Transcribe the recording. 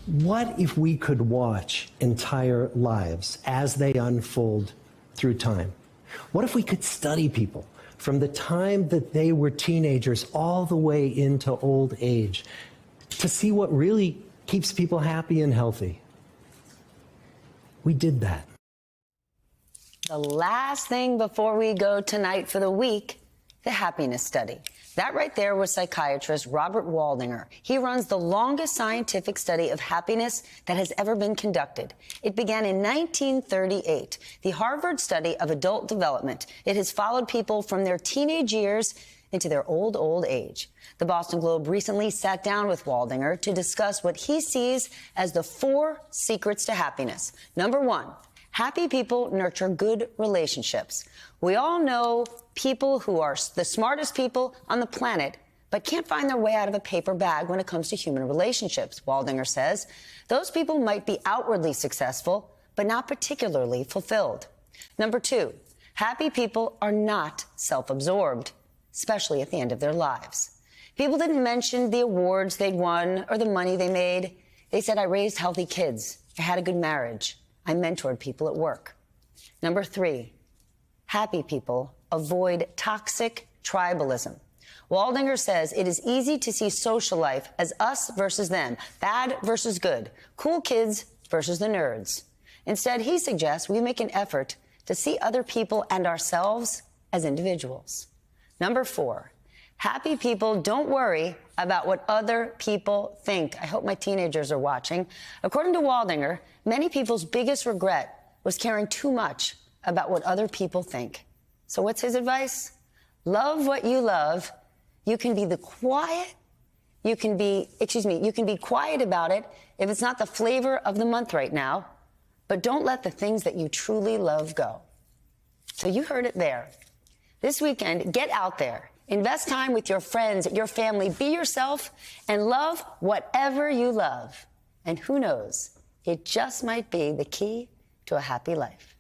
What if we could watch entire lives as they unfold through time? What if we could study people from the time that they were teenagers all the way into old age to see what really keeps people happy and healthy? We did that. The last thing before we go tonight for the week, the happiness study. That right there was psychiatrist Robert Waldinger. He runs the longest scientific study of happiness that has ever been conducted. It began in 1938, the Harvard study of adult development. It has followed people from their teenage years into their old age. The Boston Globe recently sat down with Waldinger to discuss what he sees as the 4 secrets to happiness. Number 1, happy people nurture good relationships. We all know people who are the smartest people on the planet, but can't find their way out of a paper bag when it comes to human relationships, Waldinger says. Those people might be outwardly successful, but not particularly fulfilled. Number 2, happy people are not self-absorbed, especially at the end of their lives. People didn't mention the awards they'd won or the money they made. They said, I raised healthy kids. I had a good marriage. I mentored people at work. Number 3, happy people avoid toxic tribalism. Waldinger says it is easy to see social life as us versus them, bad versus good, cool kids versus the nerds. Instead, he suggests we make an effort to see other people and ourselves as individuals. Number 4, happy people don't worry about what other people think. I hope my teenagers are watching. According to Waldinger, many people's biggest regret was caring too much about what other people think. So what's his advice? Love what you love. You can be quiet about it if it's not the flavor of the month right now, but don't let the things that you truly love go. So you heard it there. This weekend, get out there. Invest time with your friends, your family. Be yourself and love whatever you love. And who knows, it just might be the key to a happy life.